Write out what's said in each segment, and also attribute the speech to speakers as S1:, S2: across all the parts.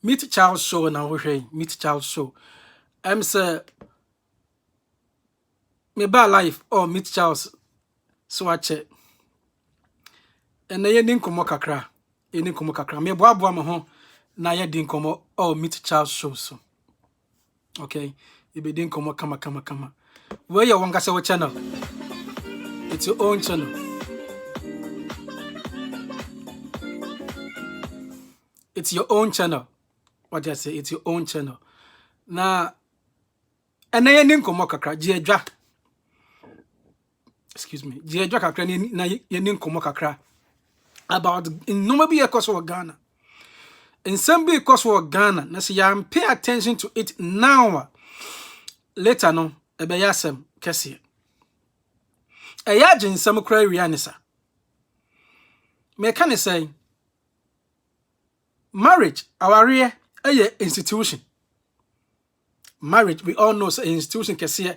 S1: Meet Charles show na wo hwe Meet Charles show. Say me ba life or Meet Charles so ache. Ene ye din komo kakra. Eni komo kakra. Me boaboa me ho na ye din komo or Meet Charles show so. Okay. You be din komo kama. Where you wanga say channel? It's your own channel. It's your own channel. What do I say? It's your own channel. Na ene ye din komo kakra jiedwa. Excuse me. Jiedwa kakra na ye din komo kakra. About in no be because of Ghana. In some be because of Ghana. Na say you pay attention to it now. Later no, ebe yasem kese. Eya jinsam kra wianisa. Me can say marriage, our institution. Marriage, we all know, is an institution. Kese.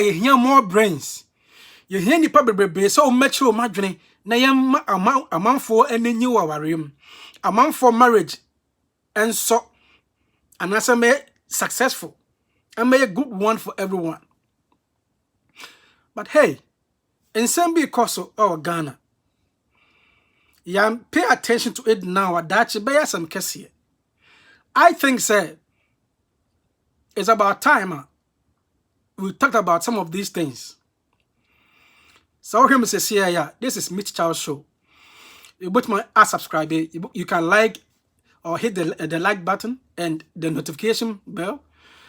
S1: You hear more brains. You hear ni probably so much o madwene na yem amount for any new awarem. Amount for marriage and so and as me successful and may a good one for everyone. But hey, in some because of our Ghana, pay attention to it now. That you bear some case. I think say it's about time we talked about some of these things. So him says yeah, this is Meet Charles show. You put my subscribe. You can like or hit the like button and the notification bell.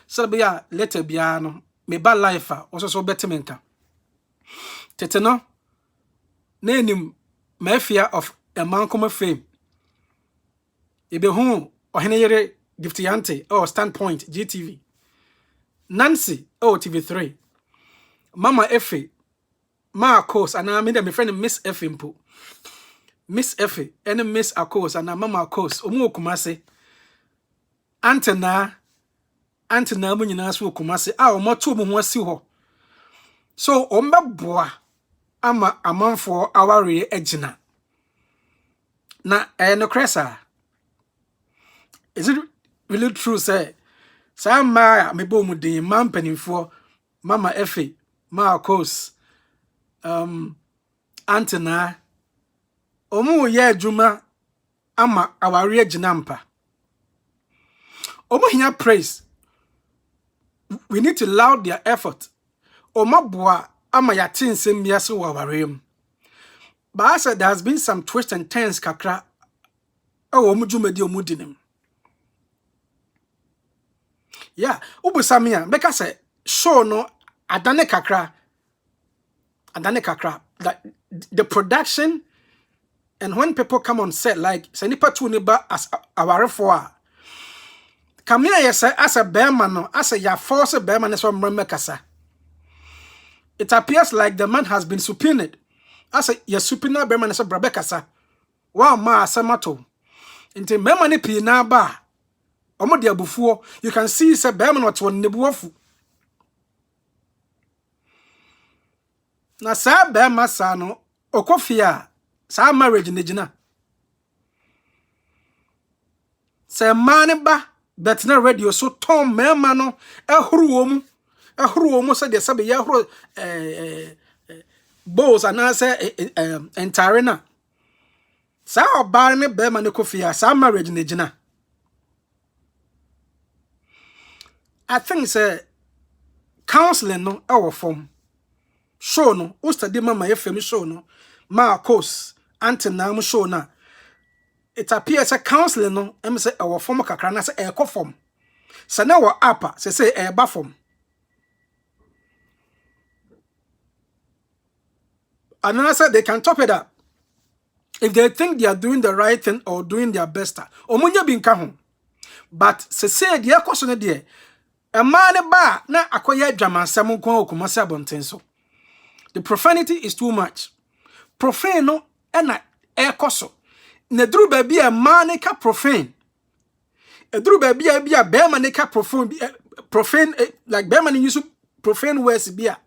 S1: So be later be no me ba life also so better menka. Teteno name mafia of a man come fame. Ebe hu ohene yere giftiante or standpoint GTV. Nancy TV3. Mama Efe ma course and I mean my friend Miss Efe mpo. Miss Efe and Miss Akos and Mama Akos omu Kumase. Auntie Naa mu nyina so Kumase a omoto mu ho asi ho. So ombeboa ama amanfo aware agina. Na no cresa. Is it really true say ma me bo mu din man panimfo Mama Efe ma Akos Auntie Naa omu ye adwuma ama aware agina mpa. Omu hia praise. We need to laud their effort. Omaboa ama yatin sembiase wa awarem. But I said there has been some twists and turns kakra. Omu dwumadi omu dinim. Yeah, ubusamia make say show no adane kakra. That the production and when people come on set like senipa tu niba as awarefo come here yes as a bearman no as a ya force bearman so mrekasa. It appears like the man has been subpoenaed as a ya subpoena bearman so brabekasa. Wow ma asamato. Inte bearman pi na ba omo de abufuo you can see say bearman what won nebuofu. Na sa bearman sa no okofia sa marriage nejina. Say man ba but na radio so tom mema no ehuru mu say de sabe ya huru bows and say entire na sa oba ne be ma ne kofia sa marriage ne gina. I think say counseling no our form show no o study Mama FM show no ma course Auntie Naa show na. It appears a counseling no em say our form kakra na say e ko form. So now we upper say e ba form. And I said they can top it up. If they think they are doing the right thing or doing their best. Omunya bin ka ho. But say the question there. A man ba na akoye dwamansam nko okumase abonten so. The profanity is too much. Profane no na ekoso. Na duru ba bia man ka profane. E duru ba bia be man ka profane like be man use profane words bia.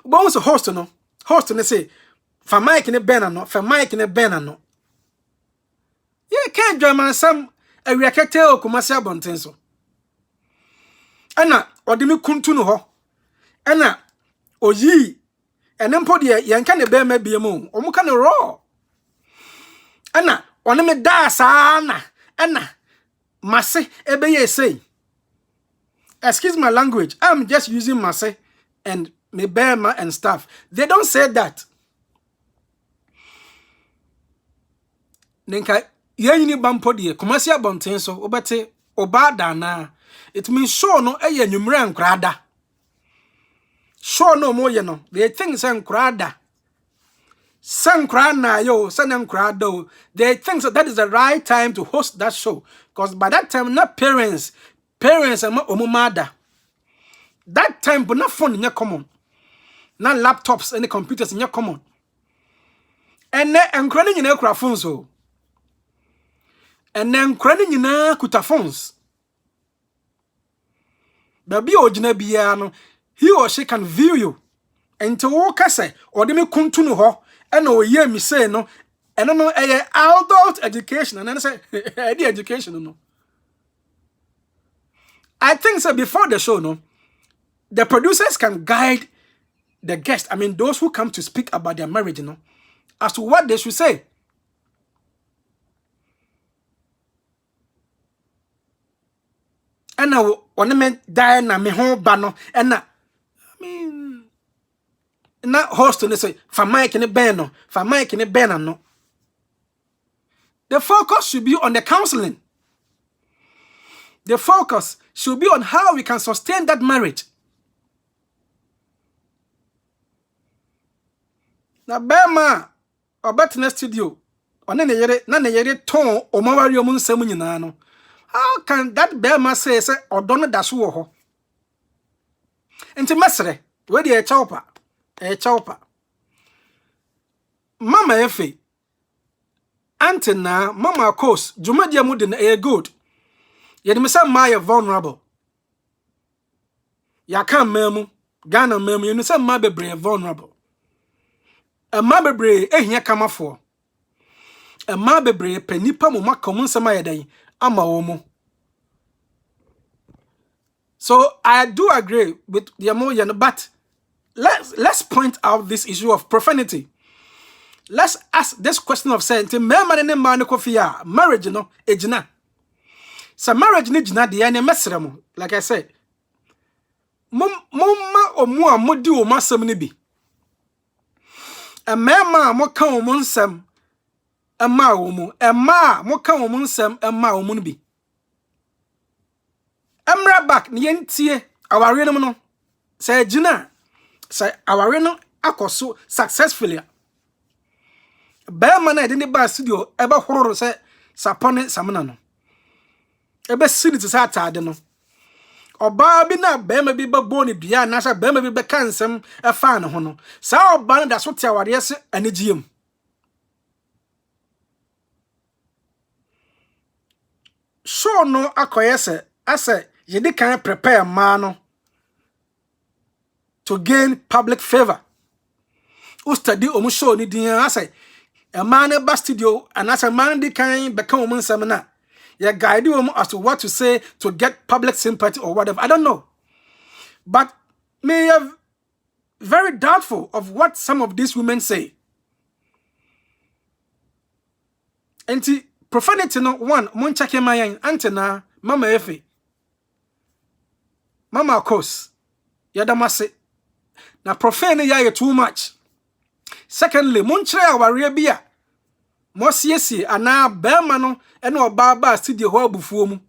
S1: Bones host no. Host ne say fa mic ne ben no, fa mic ne ben no. Ye can't German some a reakete o Kumasi abonten so. Ana odimi kuntu no ho. Ana oyi enempo de yanka ne be ma biemu. Omuka ne raw. Ana one me da sa na. Ana mase ebe ye say. Excuse my language. I'm just using mase and me bema and stuff. They don't say that. Nenka yanyini bampo de Kumasi abonten so obete obada na. It means show no eye nwumre ankrada. Show no mo ye no. They think say ankrada. Sankra na yo, sanankrado. They think so that is the right time to host that show. Because by that time, not parents and omumada. That time, but not phone in your common. Not laptops and computers in your common. And then crying in your phones. And then crying in your kuta phones. Baby Ojinabiano, he or she can view you. And to walk say, or they may come to know her. And no year me say no, and I know adult education, and then I say the education no. I think so before the show, no, the producers can guide the guests. I mean, those who come to speak about their marriage, you know, as to what they should say. And now when I die na me home bano, and I mean. Not host and say for Mike and a banner, for Mike and a banner. No, the focus should be on the counseling. The focus should be on how we can sustain that marriage. Now, Bama or better studio on any yere tone or Mario Moon Semunino. How can that Bama say or Donna Dasuo? And to Messere, where the chopper. Chopper. Mama Efe, Auntie Naa, Mama of course, Jumadia Mudin good. Yet me say Maya vulnerable. Ya can memu, Ghana memu, you say Mabebre vulnerable. A Mabebre here come for. A Mabebre penipa mu makomun samaya day, ama omo. So I do agree with the Amoyan, but let's point out this issue of profanity. Let's ask this question of saying, marriage no ejina. So marriage ni jina de ene mesremo. Like I said, mumma omu amodi o masem ni bi. E mema mo kan o mu nsem e ma o mu. E ma mo kan o mu nsem e ma o mu bi. Emra back ni yentie aware no no. Say jina. Say our no akoso successfully. Bear na de ba studio ebe hororo say sapone samna no. Ebe sini to say atade no. Oba bi na bear bi babo ne bia na say bear bi be kansem e fa ne ho no. Sa oba na da so te aware se anigiem. Show no akoye se ase ye de kan prepare ma no to gain public favor. Who study omu show ni din ase a man ba studio and as a man di kan become omu seminar. Ya guide omu as to what to say to get public sympathy or whatever. I don't know. But me have very doubtful of what some of these women say. And profanity no one mon check my Auntie Naa, Mama Efe. Mama of course. Yadamase. Na profane ya too much. Secondly, monchre aware bia. Mosiesi ana bema no ene oba studio ho abufuo mu.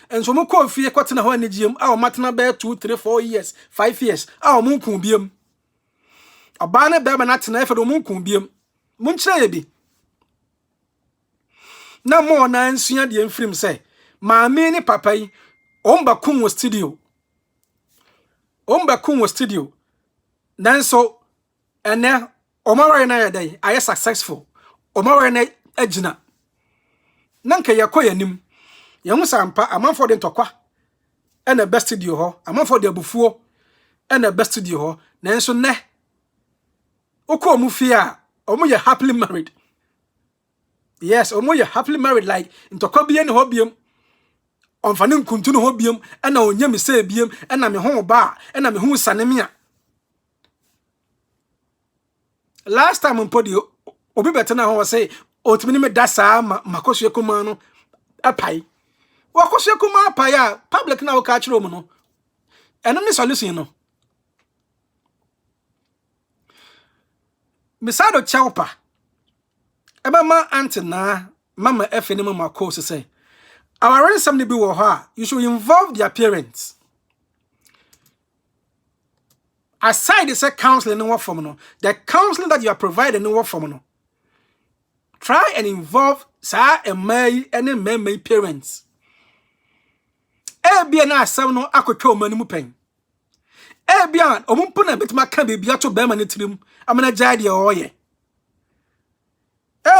S1: Enso mo ko fie kwatena ho anigiem a o matena be 2 3 4 years, 5 years. A o mun kun biem. Oba ne bema na tena efe do mun kun biem. Monchre ye bi. Na mo na nsua de mfrim se, maame ni papa yi omba kun wo studio. Omba kun wo studio. Nanso ene omaware na yedai aye successful. Omaware na agina. Nanka yakoy anim. Yehu sampa amanfo de ntokwa. Ene best studio ho, amanfo de abufuo. Ene best studio ho. Nanso ne Oko omu fear. Omu ye happily married. Yes, omu ye happily married like ntokwa bi ne hobium. Onfane nkuntu no hobium na onya me se biem na me ho ba na me hu sanemia. Last time on podi obi better na ho say otimi me da saa makosu ekuma no apai. Wakosu ekuma apai a public na wo ka kire omu no. Eno ne solution no. Misado chawpa. Eba ma Auntie Naa, mama Efe ne mama course say. Our already somebody be with her. You should involve their parents. Aside the counseling in what form no, the counseling that you are providing in what form no. Try and involve sa and may parents. Be na asem no akotwa mani mu pen. Be an omumpuna betima kan bibia to be mani trim. Amana jade e oye.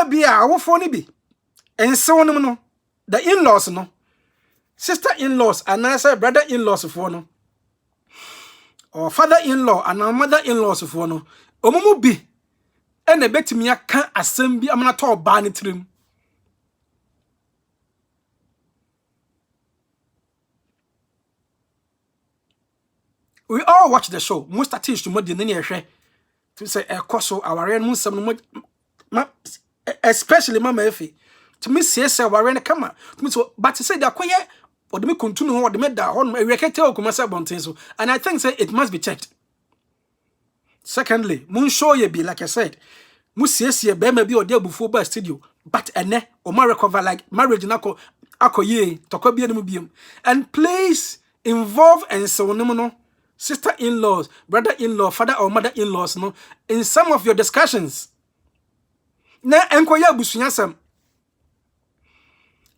S1: Be a awofo ni bi. Ense wonim no. The in-laws no. Sister-in-laws and answer brother-in-laws for no. Or father-in-law and mother-in-laws for no. Omumu bi. And the betimi aka asem bi amana to ba ni trim. We all watch the show. Most artists to modi nani ehwe. To say ekoso aware no nsem no especially mama Efe. To me say aware no kama. To me so but to say that koye or the me continue or the me da hon e rekete okuma say bonten so. And I think say it must be checked. Secondly, mun show ye be like I said. Mu siesie be ma bi o dey before ba studio. But ene o ma recover like marriage na akoye tokwa bi enu biom. And please involve and so no sister-in-laws, brother-in-law, father or mother-in-laws, no, in some of your discussions. Na enkoya busunyasem.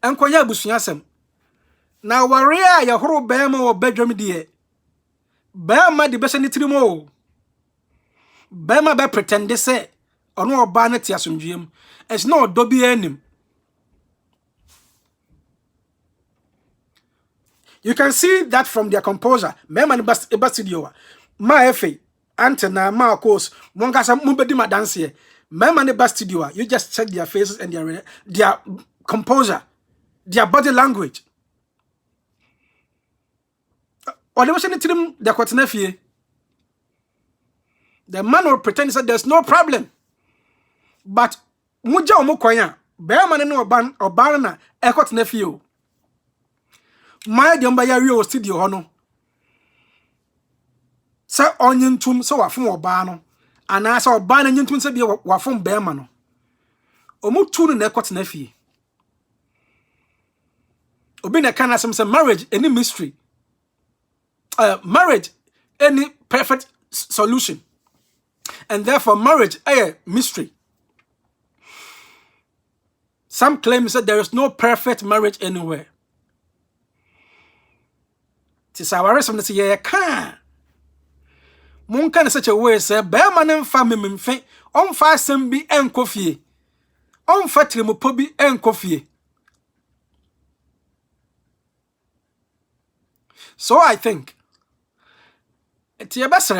S1: Enkoya busunyasem. Na waria ya horo bema wo bedroom die. Bema di bese ni trimo. Bema be pretend say ono oba na ti asomdwem. It's not dobi enim. You can see that from their composure. Mema ni bas studio. Ma Efe, Auntie Naa, ma of course, mwanga sa mbedi ma dance here. Mema ni bas studio. You just check their faces and their composure, their body language. Or they was anything they kwatena. The man will pretend that there's no problem. But muja omukwanya, bear man no oban na ekwatena fie. My diomba ya rio studio hono. Sa onyentum so wafun oba no. Ana sa oba na nyentum se bi wafun beema no. Omutu no na ekwatena fie. Obi na kana some marriage any mystery. Marriage any perfect solution. And therefore marriage a mystery. Some claim that there is no perfect marriage anywhere. Tis our some say ye can. Mon can such a way say be man mfa mememfe onfa asem bi enkofie. Onfa trimupo bi enkofie. So I think it's your best.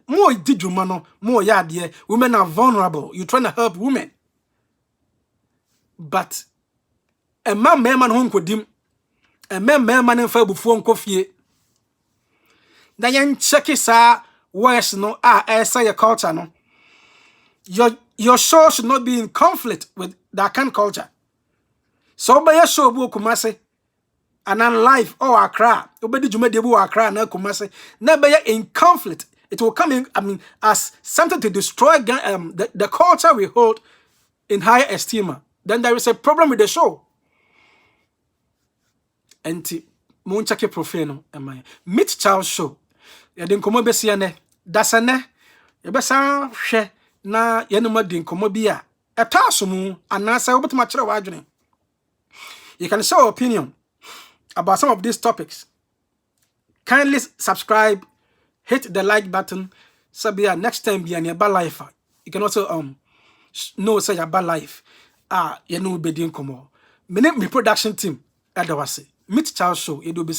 S1: More didjuma no, more yadie. Women are vulnerable. You're trying to help women. But a man home could dim. A man in fair before coffee. Then check it, sir. Worse no, say your culture no. Your show should not be in conflict with that kind of culture. So by your show, Kumase. And then life or Accra, obedi jume debu Accra na Kumase, never in conflict. It will come in, as something to destroy the culture we hold in higher esteem. Then there is a problem with the show. Enti munchake profano am Meet Charles show. Ya den komo besi ne. Dasane. Ya besa hwe na ye no madin komo bia. Etaso mu anasa obetuma kire wadwene. You can show your opinion about some of these topics. Kindly subscribe, hit the like button. Sabia next time be an life. You can also know say about life. You know be doing come on. Me production team at the Meet Charles show. You do be